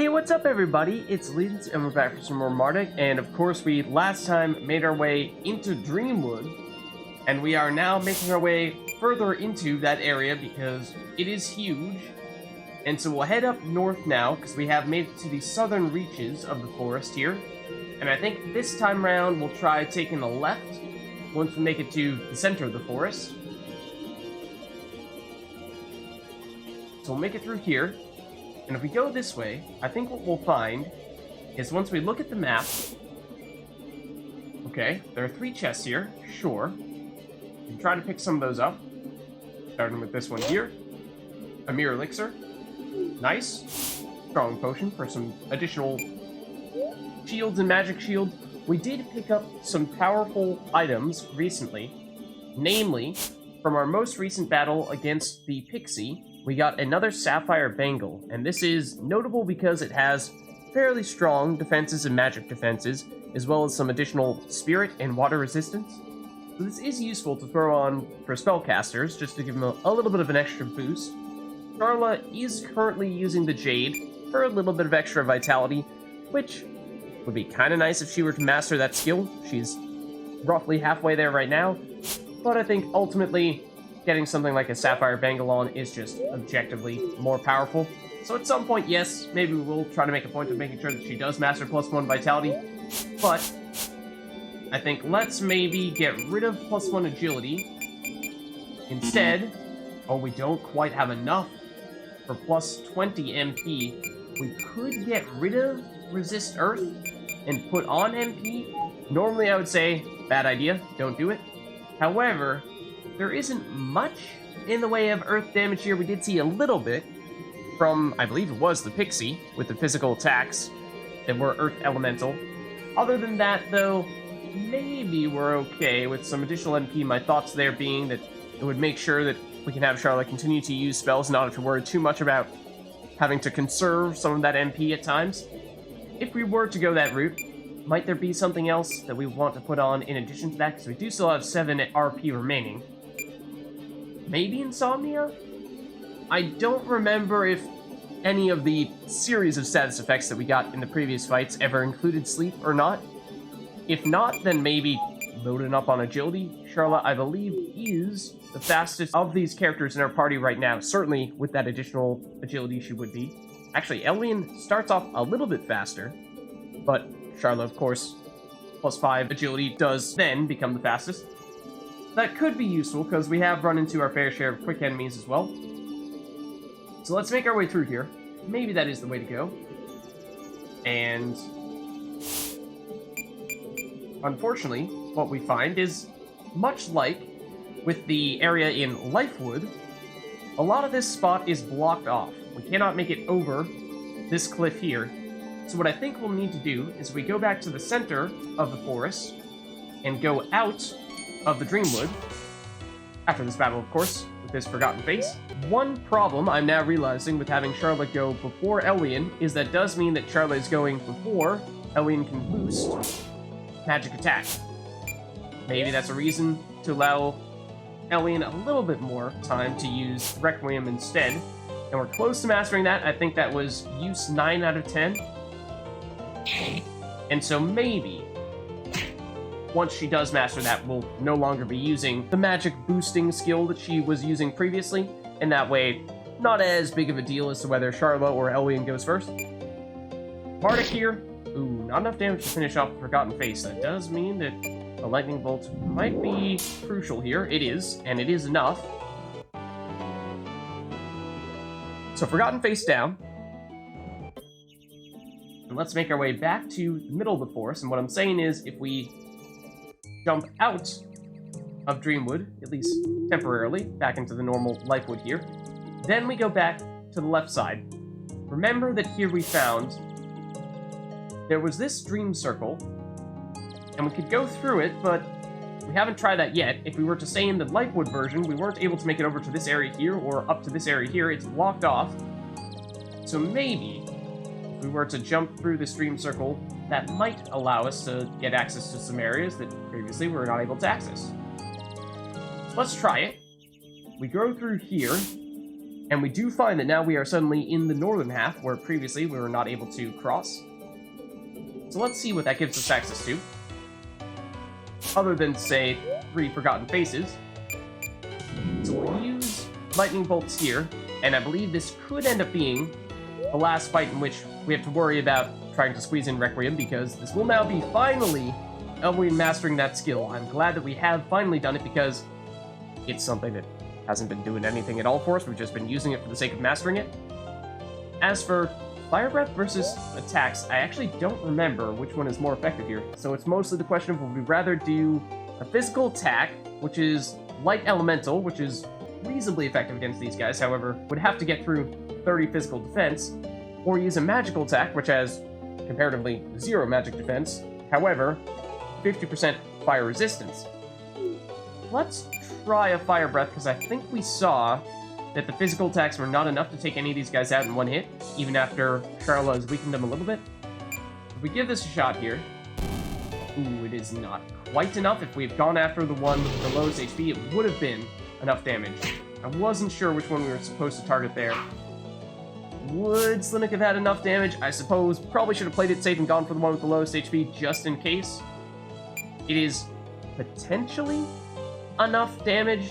Hey, what's up everybody? It's Vids and we're back for some more Mardek, and of course we last time made our way into Dreamwood, and we are now making our way further into that area because it is huge. And so we'll head up north now, because we have made it to the southern reaches of the forest here. And I think this time around we'll try taking the left once we make it to the center of the forest. So we'll make it through here. And if we go this way, I think what we'll find is once we look at the map... Okay, there are 3 chests here, sure. We can try to pick some of those up. Starting with this one here. A mirror elixir. Nice. Strong potion for some additional shields and magic shields. We did pick up some powerful items recently. Namely, from our most recent battle against the Pixie, we got another Sapphire Bangle, and this is notable because it has fairly strong defenses and magic defenses, as well as some additional spirit and water resistance. So this is useful to throw on for spellcasters, just to give them a little bit of an extra boost. Charla is currently using the Jade for a little bit of extra vitality, which would be kind of nice if she were to master that skill. She's roughly halfway there right now, but I think ultimately getting something like a Sapphire Bangle on is just objectively more powerful. So at some point, yes, maybe we will try to make a point of making sure that she does master +1 vitality, but I think let's maybe get rid of +1 agility. Instead, we don't quite have enough for +20 MP. We could get rid of Resist Earth and put on MP. Normally I would say, bad idea, don't do it. However, there isn't much in the way of earth damage here. We did see a little bit from, I believe it was the Pixie, with the physical attacks that were earth elemental. Other than that, though, maybe we're okay with some additional MP. My thoughts there being that it would make sure that we can have Charlotte continue to use spells, not have to worry too much about having to conserve some of that MP at times. If we were to go that route, might there be something else that we want to put on in addition to that? Because we do still have 7 RP remaining. Maybe Insomnia? I don't remember if any of the series of status effects that we got in the previous fights ever included sleep or not. If not, then maybe loading up on agility. Charlotte, I believe, is the fastest of these characters in our party right now. Certainly, with that additional agility, she would be. Actually, Elian starts off a little bit faster, but Charlotte, of course, +5 agility does then become the fastest. That could be useful, because we have run into our fair share of quick enemies as well. So let's make our way through here. Maybe that is the way to go. And unfortunately, what we find is, much like with the area in Lifewood, a lot of this spot is blocked off. We cannot make it over this cliff here. So what I think we'll need to do is we go back to the center of the forest and go out of the Dreamwood, after this battle, of course, with this Forgotten Face. One problem I'm now realizing with having Charlotte go before Elian is that does mean that Charlotte is going before Elian can boost magic attack. Maybe that's a reason to allow Elian a little bit more time to use Requiem instead. And we're close to mastering that. I think that was use 9 out of 10. And so maybe once she does master that, we'll no longer be using the magic boosting skill that she was using previously, and that way, not as big of a deal as to whether Charlotte or Elian goes first. Mardek here. Ooh, not enough damage to finish off the Forgotten Face. That does mean that a Lightning Bolt might be crucial here. It is, and it is enough. So Forgotten Face down. And let's make our way back to the middle of the forest, and what I'm saying is, if we jump out of Dreamwood, at least temporarily, back into the normal Lifewood here. Then we go back to the left side. Remember that here we found there was this dream circle, and we could go through it, but we haven't tried that yet. If we were to say in the Lifewood version, we weren't able to make it over to this area here, or up to this area here. It's blocked off. So maybe, if we were to jump through this dream circle, that might allow us to get access to some areas that previously we were not able to access. Let's try it. We go through here, And we do find that now we are suddenly in the northern half, where previously we were not able to cross. So let's see what that gives us access to. Other than, say, 3 Forgotten Faces. So we'll use lightning bolts here, and I believe this could end up being the last fight in which we have to worry about trying to squeeze in Requiem, because this will now be finally Elwyn mastering that skill. I'm glad that we have finally done it, because it's something that hasn't been doing anything at all for us. We've just been using it for the sake of mastering it. As for Fire Breath versus attacks, I actually don't remember which one is more effective here. So it's mostly the question of, would we rather do a physical attack, which is Light Elemental, which is reasonably effective against these guys, however, would have to get through 30 physical defense, or use a magical attack, which has comparatively 0 magic defense, however, 50% fire resistance. Let's try a Fire Breath, because I think we saw that the physical attacks were not enough to take any of these guys out in one hit, even after Charla has weakened them a little bit. If we give this a shot here... Ooh, it is not quite enough. If we had gone after the one with the lowest HP, it would have been enough damage. I wasn't sure which one we were supposed to target there. Would Slinick have had enough damage? I suppose. Probably should have played it safe and gone for the one with the lowest HP, just in case. It is potentially enough damage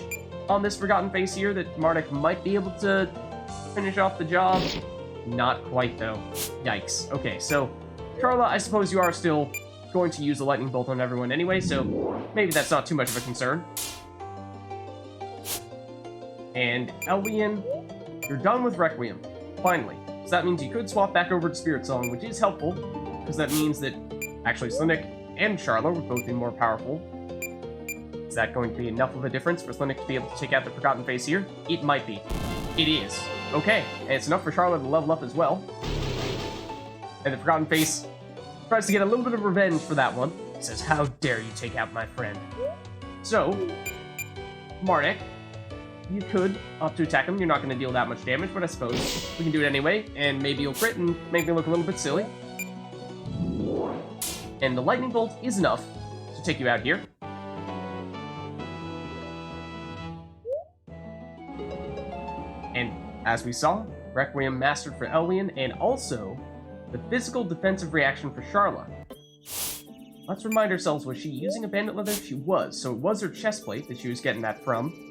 on this Forgotten Face here that Mardek might be able to finish off the job. Not quite, though. Yikes. Okay, so, Charla, I suppose you are still going to use the Lightning Bolt on everyone anyway, so maybe that's not too much of a concern. And Elwian, you're done with Requiem. Finally. So that means you could swap back over to Spirit Song, which is helpful, because that means that actually Slinick and Charla would both be more powerful. Is that going to be enough of a difference for Slinick to be able to take out the Forgotten Face here? It might be. It is. Okay, and it's enough for Charla to level up as well. And the Forgotten Face tries to get a little bit of revenge for that one. He says, "How dare you take out my friend?" So, Mardek, you could opt to attack him. You're not going to deal that much damage, but I suppose we can do it anyway, and maybe you'll crit and make me look a little bit silly. And the Lightning Bolt is enough to take you out here. And as we saw, Requiem mastered for Elwian, and also the physical defensive reaction for Charla. Let's remind ourselves, was she using a bandit leather? She was, so it was her chest plate that she was getting that from.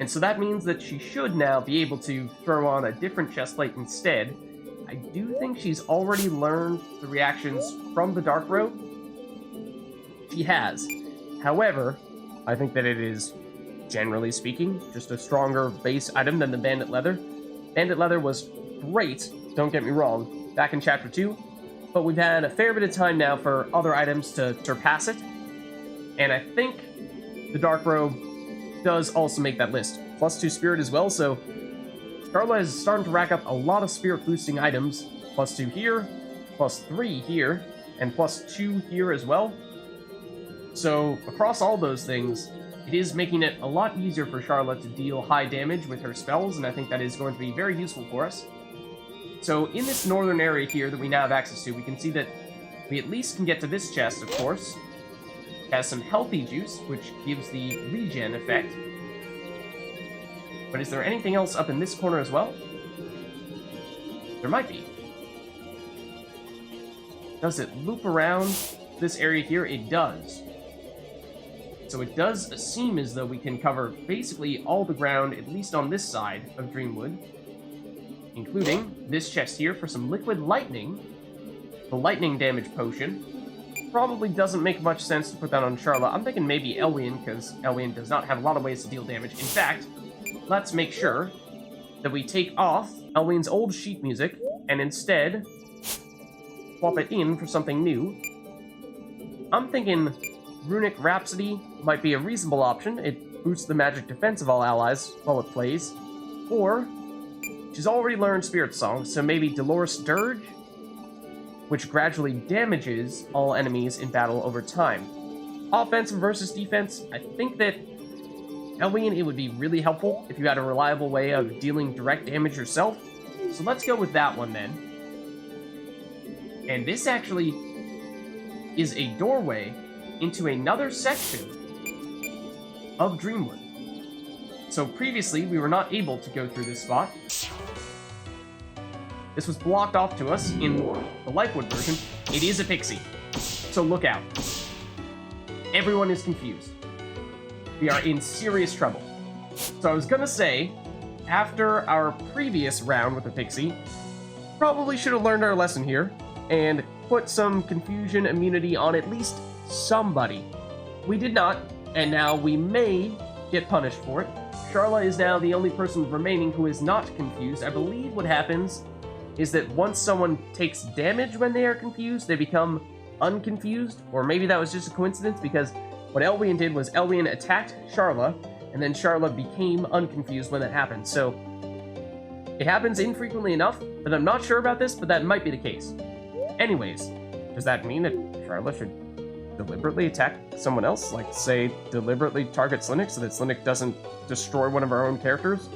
And so that means that she should now be able to throw on a different chest plate instead. I do think she's already learned the reactions from the Dark Robe. She has. However, I think that it is, generally speaking, just a stronger base item than the Bandit Leather. Bandit Leather was great, don't get me wrong, back in Chapter 2, but we've had a fair bit of time now for other items to surpass it, and I think the Dark Robe does also make that list. +2 Spirit as well, so Charla is starting to rack up a lot of Spirit-boosting items. +2 here, +3 here, and +2 here as well. So, across all those things, it is making it a lot easier for Charla to deal high damage with her spells, and I think that is going to be very useful for us. So in this northern area here that we now have access to, we can see that we at least can get to this chest, of course. It has some healthy juice, which gives the regen effect. But is there anything else up in this corner as well? There might be. Does it loop around this area here? It does. So it does seem as though we can cover basically all the ground, at least on this side of Dreamwood, including this chest here for some liquid lightning. The lightning damage potion. Probably doesn't make much sense to put that on Charla. I'm thinking maybe Elwian, because Elwian does not have a lot of ways to deal damage. In fact, let's make sure that we take off Elwian's old sheet music and instead swap it in for something new. I'm thinking Runic Rhapsody might be a reasonable option. It boosts the magic defense of all allies while it plays. Or, she's already learned Spirit Song, so maybe Dolores Dirge, which gradually damages all enemies in battle over time. Offensive versus defense, I think that Elwian, it would be really helpful if you had a reliable way of dealing direct damage yourself. So let's go with that one then. And this actually is a doorway into another section of Dreamwood. So previously, we were not able to go through this spot. This was blocked off to us in the Lifewood version. It is a pixie. So look out. Everyone is confused. We are in serious trouble. So I was gonna say, after our previous round with the pixie, probably should have learned our lesson here and put some confusion immunity on at least somebody. We did not, and now we may get punished for it. Charla is now the only person remaining who is not confused. I believe what happens is that once someone takes damage when they are confused, they become unconfused, or maybe that was just a coincidence, because what Elwian did was Elwian attacked Charla, and then Charla became unconfused when that happened. So it happens infrequently enough that I'm not sure about this, but that might be the case. Anyways, does that mean that Charla should deliberately attack someone else? Like, say, deliberately target Slinick so that Slinick doesn't destroy one of our own characters?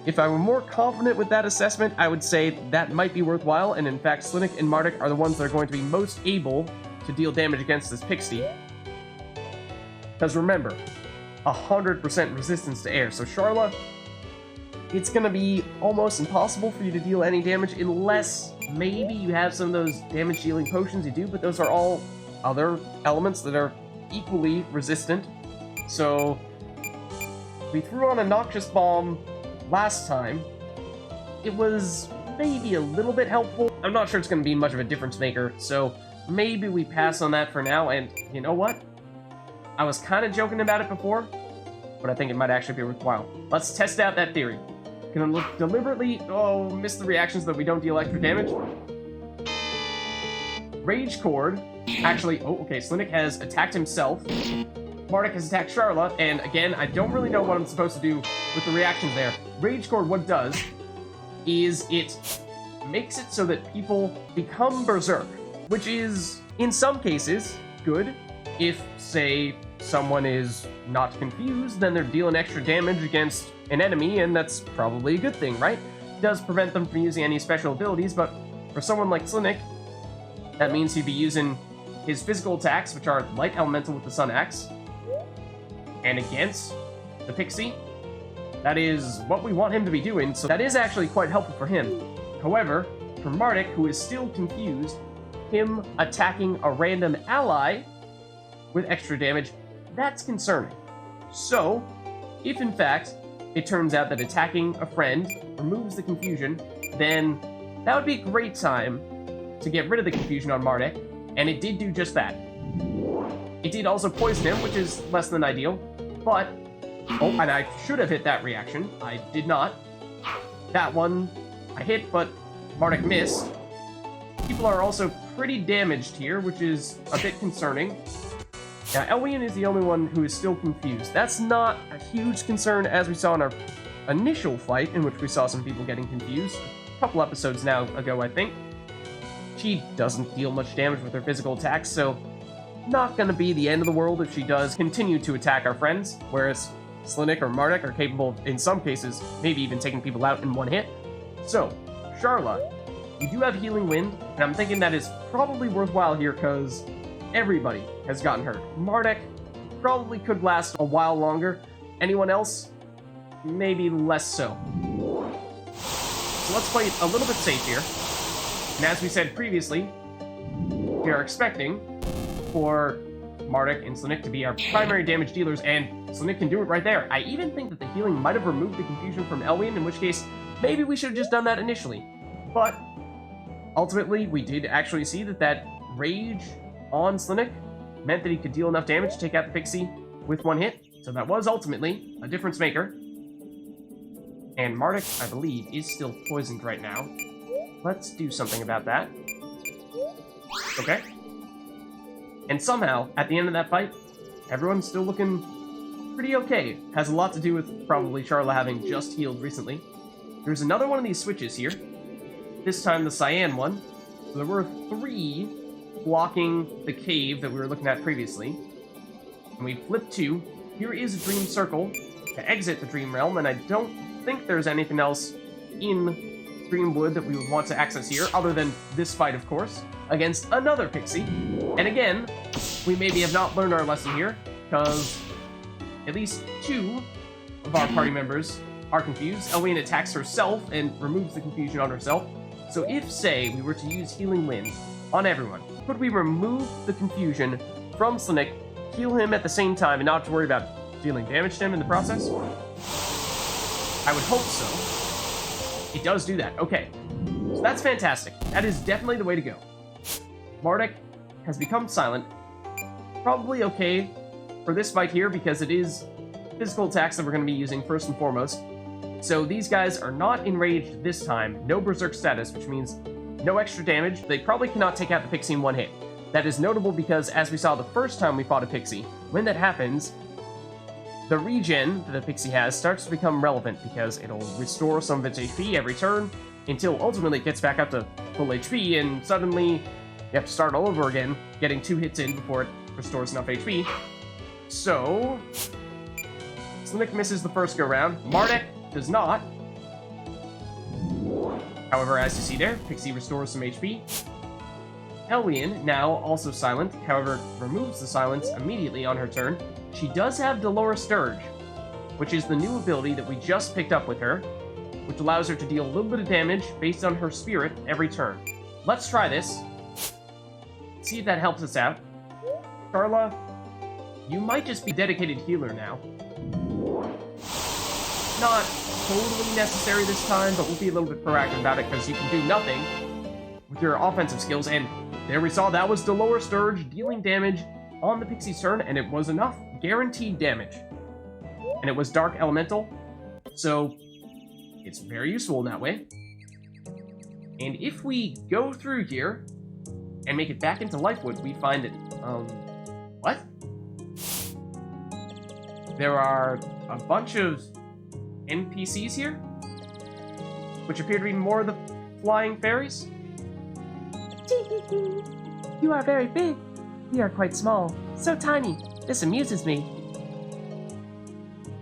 If I were more confident with that assessment, I would say that might be worthwhile, and in fact, Slinick and Mardek are the ones that are going to be most able to deal damage against this pixie. Because remember, 100% resistance to air, so Charla, it's going to be almost impossible for you to deal any damage unless maybe you have some of those damage dealing potions you do, but those are all other elements that are equally resistant. So we threw on a Noxious Bomb last time. It was maybe a little bit helpful. I'm not sure it's going to be much of a difference maker, so maybe we pass on that for now. And you know what? I was kind of joking about it before, but I think it might actually be worthwhile. Let's test out that theory. Gonna look deliberately, miss the reactions that we don't deal extra damage. Rage Cord. Actually, okay, Slinick has attacked himself. Mardek has attacked Charla, and again, I don't really know what I'm supposed to do with the reactions there. Rage Cord, what it does is it makes it so that people become berserk, which is, in some cases, good. If, say, someone is not confused, then they're dealing extra damage against an enemy, and that's probably a good thing, right? It does prevent them from using any special abilities, but for someone like Slinick, that means he'd be using his physical attacks, which are light elemental with the Sun Axe, and against the Pixie. That is what we want him to be doing, so that is actually quite helpful for him. However, for Mardek, who is still confused, him attacking a random ally with extra damage, that's concerning. So, if in fact it turns out that attacking a friend removes the confusion, then that would be a great time to get rid of the confusion on Mardek, and it did do just that. It did also poison him, which is less than ideal, but... Oh, and I should have hit that reaction. I did not. That one I hit, but Mardek missed. People are also pretty damaged here, which is a bit concerning. Now, Elwian is the only one who is still confused. That's not a huge concern, as we saw in our initial fight, in which we saw some people getting confused. A couple episodes now ago, I think. She doesn't deal much damage with her physical attacks, so not gonna be the end of the world if she does continue to attack our friends, whereas Slinick or Mardek are capable of, in some cases, maybe even taking people out in one hit. So, Charla, you do have Healing Wind, and I'm thinking that is probably worthwhile here, because everybody has gotten hurt. Mardek probably could last a while longer. Anyone else? Maybe less so. So let's play it a little bit safe here. And as we said previously, we are expecting for Mardek and Slinick to be our primary damage dealers, and Slinick can do it right there. I even think that the healing might have removed the confusion from Elwian, in which case, maybe we should have just done that initially. But, ultimately, we did actually see that rage on Slinick meant that he could deal enough damage to take out the Pixie with one hit, so that was ultimately a difference maker. And Mardek, I believe, is still poisoned right now. Let's do something about that. Okay. And somehow, at the end of that fight, everyone's still looking pretty okay. Has a lot to do with probably Charla having just healed recently. There's another one of these switches here. This time the cyan one. So there were 3 blocking the cave that we were looking at previously. And we flipped 2. Here is a dream circle to exit the dream realm, and I don't think there's anything else in Dreamwood that we would want to access here, other than this fight, of course, against another Pixie. And again, we maybe have not learned our lesson here, because at least 2 of our party members are confused, Elwian attacks herself and removes the confusion on herself. So if, say, we were to use Healing Wind on everyone, could we remove the confusion from Slinik, heal him at the same time, and not have to worry about dealing damage to him in the process? I would hope so. It does do that. Okay. So that's fantastic. That is definitely the way to go. Mardek has become silent. Probably okay for this fight here because it is physical attacks that we're going to be using first and foremost. So these guys are not enraged this time. No berserk status, which means no extra damage. They probably cannot take out the pixie in one hit. That is notable because, as we saw the first time we fought a pixie, when that happens, the regen that the pixie has starts to become relevant because it'll restore some of its HP every turn until ultimately it gets back up to full HP, and suddenly you have to start all over again, getting 2 hits in before it restores enough HP. So, Slinik misses the first go-round. Mardek does not. However, as you see there, Pixie restores some HP. Elwian, now also silent, however, removes the silence immediately on her turn. She does have Dolores Sturge, which is the new ability that we just picked up with her, which allows her to deal a little bit of damage based on her spirit every turn. Let's try this. See if that helps us out. Carla, you might just be a dedicated healer now. Not totally necessary this time, but we'll be a little bit proactive about it because you can do nothing with your offensive skills. And there we saw that was Dolores Sturge dealing damage on the Pixie's turn, and it was enough. Guaranteed damage. And it was Dark Elemental, so it's very useful in that way. And if we go through here and make it back into Lifewood, we find that, what? There are a bunch of NPCs here, which appear to be more of the flying fairies. You are very big. We are quite small. So tiny. This amuses me.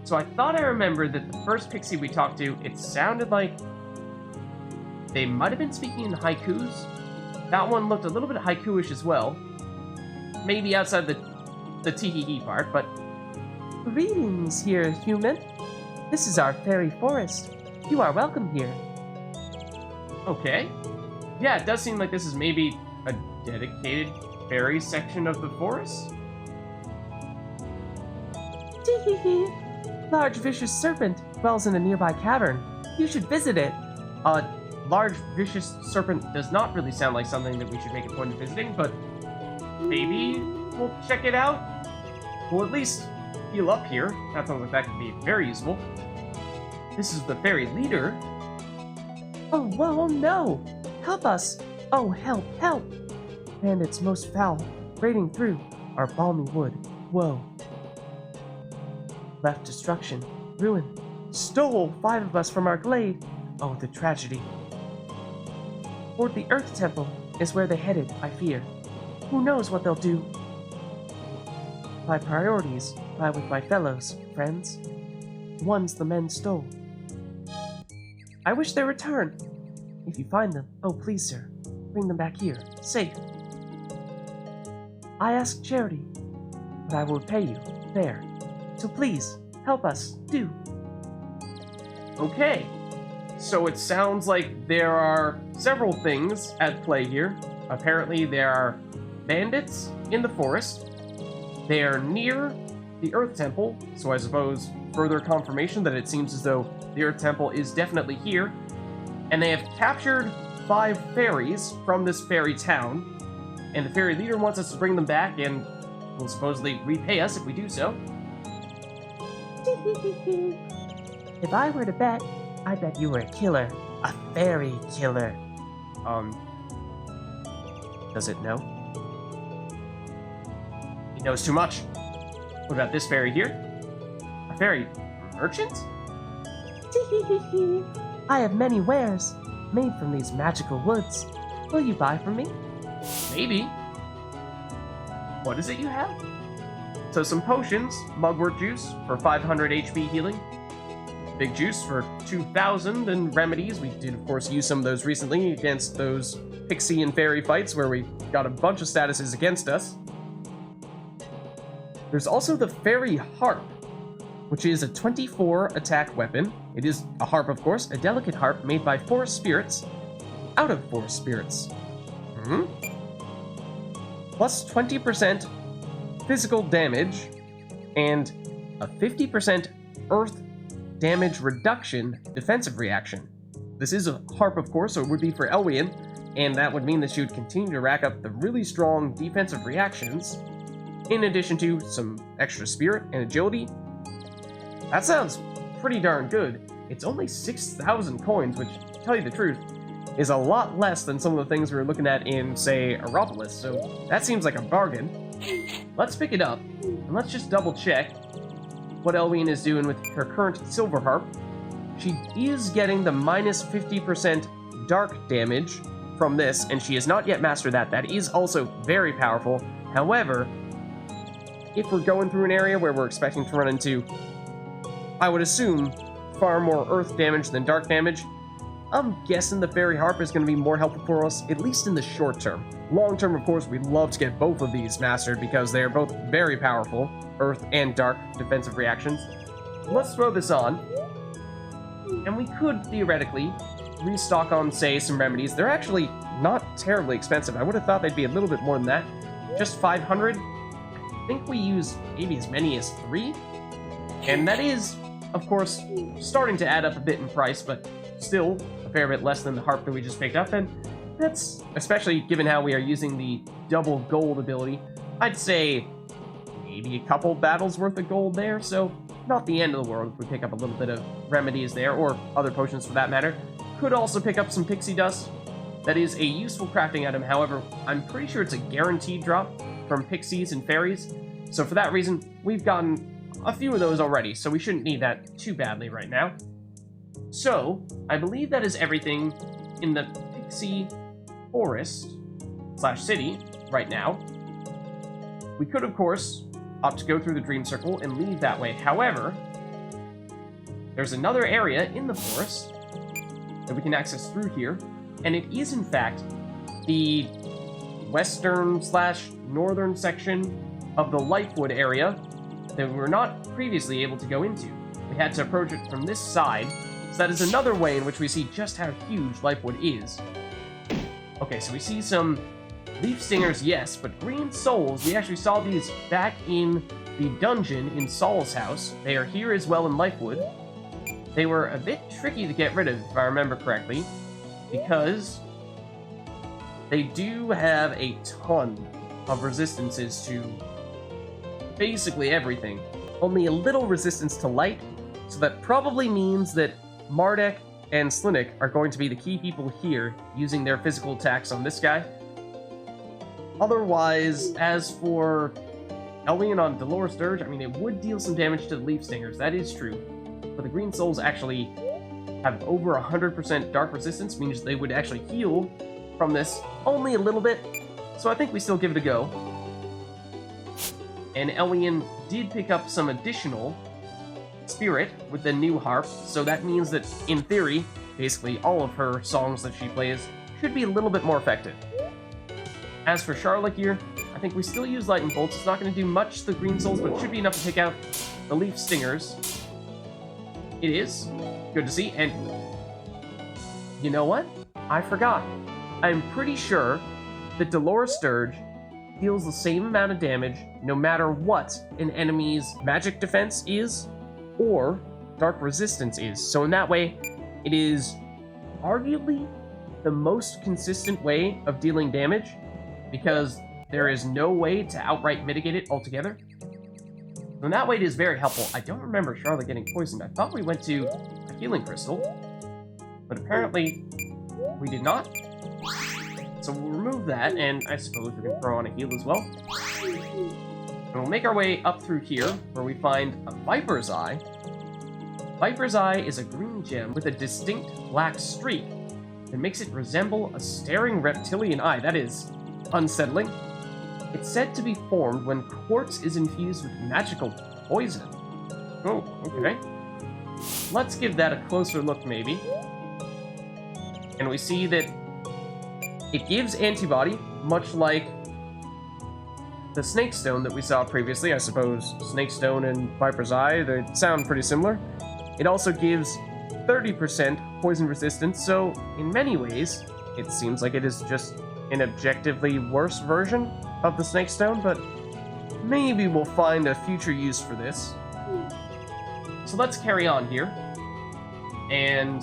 So I thought I remembered that the first pixie we talked to, it sounded like they might have been speaking in haikus. That one looked a little bit haiku-ish as well. Maybe outside the tee-hee-hee part, but... Greetings here, human. This is our fairy forest. You are welcome here. Okay. Yeah, it does seem like this is maybe a dedicated fairy section of the forest. Tee-hee-hee. Large vicious serpent dwells in a nearby cavern. You should visit it. Large vicious serpent does not really sound like something that we should make a point of visiting, but maybe we'll check it out. We'll at least heal up here. That sounds like that could be very useful. This is the fairy leader. Oh, whoa, no! Help us! Oh, help, help! Bandits most foul, raiding through our balmy wood. Whoa. Left destruction, ruin, stole 5 of us from our glade. Oh, the tragedy. Toward the Earth Temple is where they headed, I fear. Who knows what they'll do? My priorities lie with my fellows, friends. The ones the men stole. I wish their return. If you find them, oh please, sir, bring them back here, safe. I ask charity, but I will repay you, there. So please, help us, do. Okay. So it sounds like there are several things at play here. Apparently there are bandits in the forest. They are near the Earth Temple, so I suppose further confirmation that it seems as though the Earth Temple is definitely here. And they have captured 5 fairies from this fairy town, and the fairy leader wants us to bring them back and will supposedly repay us if we do so. If I were to bet, I bet you were a killer. A fairy killer. Does it know? He knows too much. What about this fairy here? A fairy merchant? I have many wares, made from these magical woods. Will you buy from me? Maybe. What is it you have? So some potions, mugwort juice for 500 HP healing, big juice for 2,000, and remedies. We did, of course, use some of those recently against those pixie and fairy fights where we got a bunch of statuses against us. There's also the fairy harp. which is a 24 attack weapon. It is a harp, of course, a delicate harp made by forest spirits, out of forest spirits. Plus 20% physical damage, and a 50% earth damage reduction defensive reaction. This is a harp, of course, so it would be for Elwian, and that would mean that she would continue to rack up the really strong defensive reactions, in addition to some extra spirit and agility. That sounds pretty darn good. It's only 6,000 coins, which, to tell you the truth, is a lot less than some of the things we were looking at in, say, Aeropolis, so that seems like a bargain. Let's pick it up, and let's just double check what Elwian is doing with her current silver harp. She is getting the minus 50% dark damage from this, and she has not yet mastered that. That is also very powerful. However, if we're going through an area where we're expecting to run into, I would assume, far more earth damage than dark damage, I'm guessing the fairy harp is going to be more helpful for us, at least in the short term. Long term, of course, we'd love to get both of these mastered because they are both very powerful, earth and dark defensive reactions. Let's throw this on, and we could theoretically restock on, say, some remedies. They're actually not terribly expensive. I would have thought they'd be a little bit more than that. Just 500. I think we use maybe as many as 3. And that is, of course, starting to add up a bit in price, but still a fair bit less than the harp that we just picked up. And that's, especially given how we are using the double gold ability, I'd say maybe a couple battles worth of gold there, so not the end of the world if we pick up a little bit of remedies there, or other potions for that matter. Could also pick up some pixie dust. That is a useful crafting item, however, I'm pretty sure it's a guaranteed drop from pixies and fairies, so for that reason, we've gotten a few of those already, so we shouldn't need that too badly right now. So, I believe that is everything in the Pixie Forest / city right now. We could, of course, opt to go through the Dream Circle and leave that way. However, there's another area in the forest that we can access through here, and it is, in fact, the western / northern section of the Lifewood area that we were not previously able to go into. We had to approach it from this side, so that is another way in which we see just how huge Lifewood is. Okay, so we see some leaf stingers, yes, but green souls, we actually saw these back in the dungeon in Saul's house. They are here as well in Lifewood. They were a bit tricky to get rid of, if I remember correctly, because they do have a ton of resistances to basically everything. Only a little resistance to light, so that probably means that Mardek and Slinik are going to be the key people here, using their physical attacks on this guy. Otherwise, as for Elwian on Dolores Dirge, I mean, it would deal some damage to the Leaf Stingers, that is true. But the Green Souls actually have over 100% dark resistance, means they would actually heal from this only a little bit. So I think we still give it a go. And Elwian did pick up some additional spirit with the new harp, so that means that, in theory, basically all of her songs that she plays should be a little bit more effective. As for Charlotte here, I think we still use Lightning Bolts. It's not going to do much to the Green Souls, but it should be enough to take out the Leaf Stingers. It is. Good to see. And you know what? I forgot. I'm pretty sure that Dolores Dirge deals the same amount of damage no matter what an enemy's magic defense is or dark resistance is. So in that way, it is arguably the most consistent way of dealing damage, because there is no way to outright mitigate it altogether. So in that way, it is very helpful. I don't remember Charlotte getting poisoned. I thought we went to a healing crystal, but apparently we did not. So we'll remove that, and I suppose we can throw on a heal as well. And we'll make our way up through here, where we find a Viper's Eye. Viper's Eye is a green gem with a distinct black streak that makes it resemble a staring reptilian eye. That is unsettling. It's said to be formed when quartz is infused with magical poison. Oh, okay. Let's give that a closer look, maybe. And we see that it gives antibody, much like the Snake Stone that we saw previously. I suppose Snake Stone and Viper's Eye, they sound pretty similar. It also gives 30% poison resistance, so in many ways, it seems like it is just an objectively worse version of the Snake Stone, but maybe we'll find a future use for this. So let's carry on here. And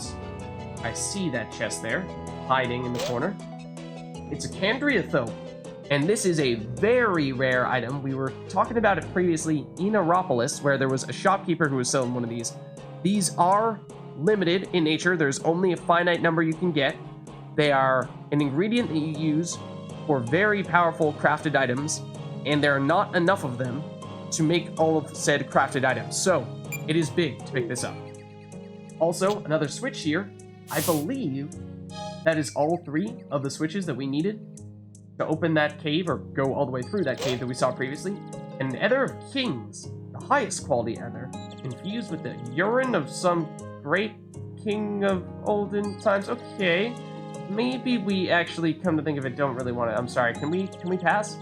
I see that chest there, hiding in the corner. It's a Candriathome, and this is a very rare item. We were talking about it previously in Aeropolis, where there was a shopkeeper who was selling one of these. These are limited in nature. There's only a finite number you can get. They are an ingredient that you use for very powerful crafted items, and there are not enough of them to make all of said crafted items. So, it is big to pick this up. Also, another switch here. I believe that is all 3 of the switches that we needed to open that cave, or go all the way through that cave that we saw previously. An Ether of Kings, the highest quality ether, infused with the urine of some great king of olden times. Okay, maybe we actually, come to think of it, don't really want it. I'm sorry, can we pass?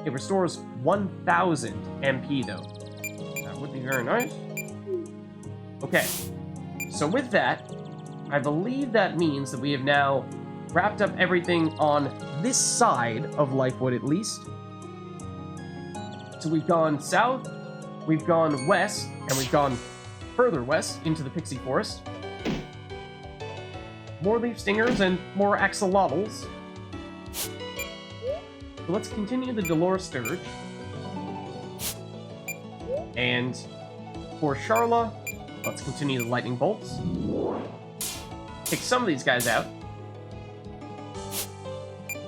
It restores 1000 MP though. That would be very nice. Okay, so with that, I believe that means that we have now wrapped up everything on this side of Lifewood, at least. So we've gone south, we've gone west, and we've gone further west into the Pixie Forest. More leaf stingers and more axolotls. So let's continue the Dolores Sturge. And for Charla, let's continue the lightning bolts. Take some of these guys out.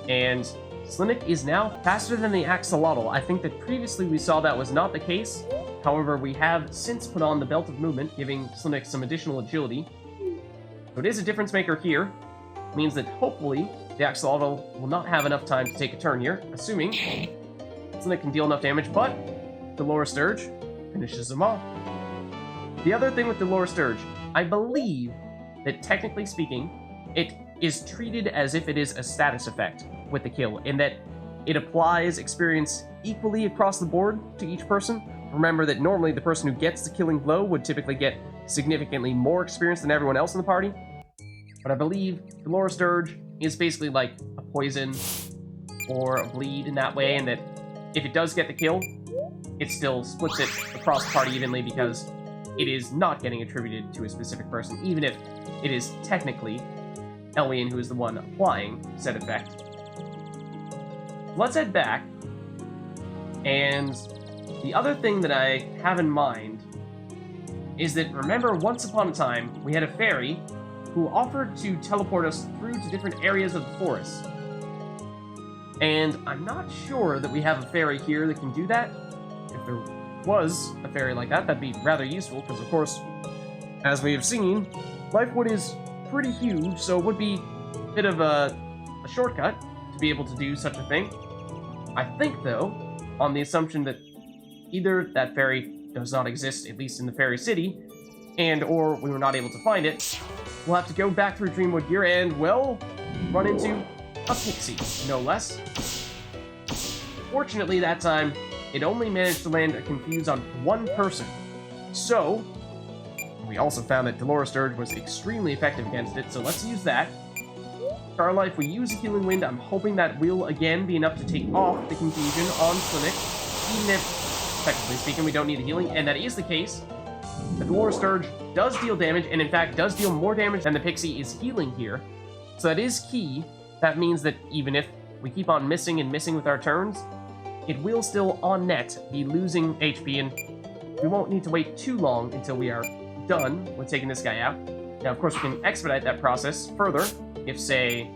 And Slinik is now faster than the axolotl. I think that previously we saw that was not the case. However, we have since put on the Belt of Movement, giving Slinik some additional agility. So it is a difference maker here. It means that hopefully the axolotl will not have enough time to take a turn here, assuming Slinik can deal enough damage, but Dolores Sturge finishes him off. The other thing with Dolores Sturge, I believe that technically speaking, it is treated as if it is a status effect with the kill, in that it applies experience equally across the board to each person. Remember that normally the person who gets the killing blow would typically get significantly more experience than everyone else in the party. But I believe Dolores Sturge is basically like a poison or a bleed in that way, and that if it does get the kill, it still splits it across the party evenly because it is not getting attributed to a specific person, even if it is technically Elian who is the one applying said effect. Let's head back, and the other thing that I have in mind is that, remember, once upon a time, we had a fairy who offered to teleport us through to different areas of the forest. And I'm not sure that we have a fairy here that can do that. If there was a fairy like that, that'd be rather useful, because of course, as we have seen, Lifewood is pretty huge, so it would be a bit of a shortcut to be able to do such a thing. I think, though, on the assumption that either that fairy does not exist, at least in the fairy city, and or we were not able to find it, we'll have to go back through Dreamwood Gear and, well, run into a pixie, no less. Fortunately, that time, it only managed to land a confuse on one person. So, we also found that Dolores Sturge was extremely effective against it, so let's use that. Charla, if we use a Healing Wind, I'm hoping that will again be enough to take off the confusion on Slinik, even if, technically speaking, we don't need the healing, and that is the case. The Dolores Sturge does deal damage, and in fact does deal more damage than the Pixie is healing here. So that is key. That means that even if we keep on missing and missing with our turns, it will still, on net, be losing HP, and we won't need to wait too long until we are done with taking this guy out. Now, of course, we can expedite that process further if, say,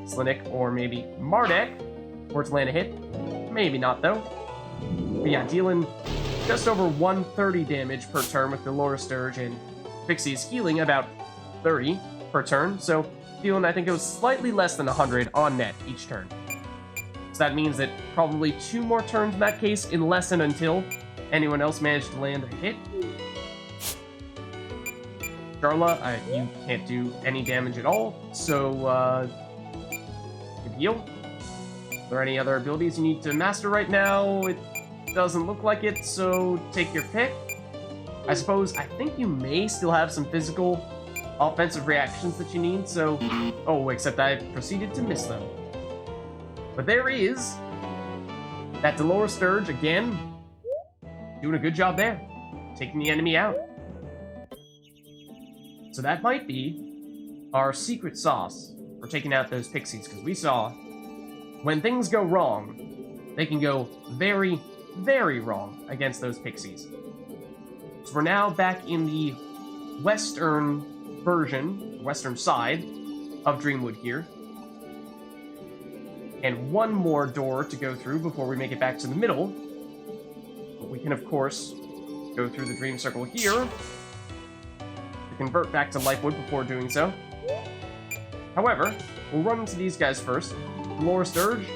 Slinik or maybe Mardek were to land a hit. Maybe not, though. But yeah, dealing just over 130 damage per turn with Dolores Sturge, and Pixie's healing about 30 per turn, so dealing, I think it was slightly less than 100 on net each turn. So that means that probably 2 more turns in that case, unless and until anyone else managed to land a hit. Charla, you can't do any damage at all, so good heal. there any other abilities you need to master right now? It doesn't look like it, so take your pick. I suppose, I think you may still have some physical offensive reactions that you need, so... Oh, except I proceeded to miss them. But there is that Dolores Sturge, again, doing a good job there, taking the enemy out. So that might be our secret sauce for taking out those pixies, because we saw when things go wrong, they can go very, very wrong against those pixies. So we're now back in the western version, western side of Dreamwood here. And one more door to go through before we make it back to the middle. But we can, of course, go through the Dream Circle here to convert back to Lifewood before doing so. However, we'll run into these guys first. Dolores Sturge,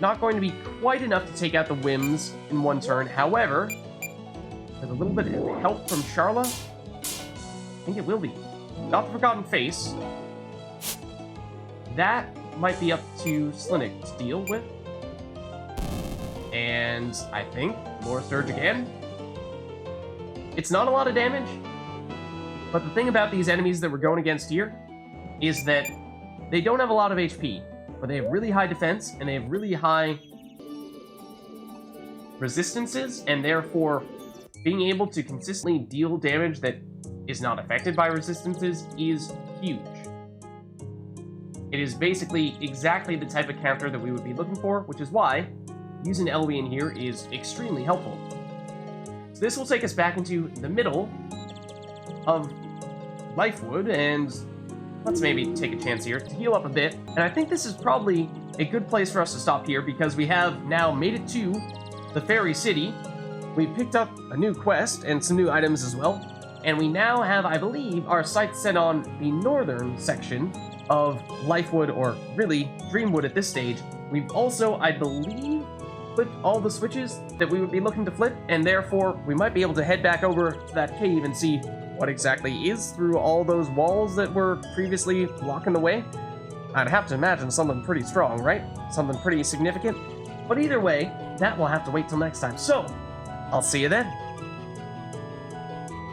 not going to be quite enough to take out the Whims in one turn. However, with a little bit of help from Charla, I think it will be. Not the Forgotten Face. That might be up to Slinnick to deal with. And I think Dolores Sturge again. It's not a lot of damage, but the thing about these enemies that we're going against here is that they don't have a lot of HP, but they have really high defense, and they have really high resistances, and therefore being able to consistently deal damage that is not affected by resistances is huge. It is basically exactly the type of counter that we would be looking for, which is why using Elwie in here is extremely helpful. So this will take us back into the middle of Lifewood, and let's maybe take a chance here to heal up a bit. And I think this is probably a good place for us to stop here, because we have now made it to the Fairy City. We picked up a new quest and some new items as well, and we now have, I believe, our sights set on the northern section of Lifewood, or really Dreamwood at this stage. We've also, I believe, flipped all the switches that we would be looking to flip, and therefore we might be able to head back over to that cave and see what exactly is through all those walls that were previously blocking the way. I'd have to imagine something pretty strong, right? Something pretty significant. But either way, that will have to wait till next time. So, I'll see you then.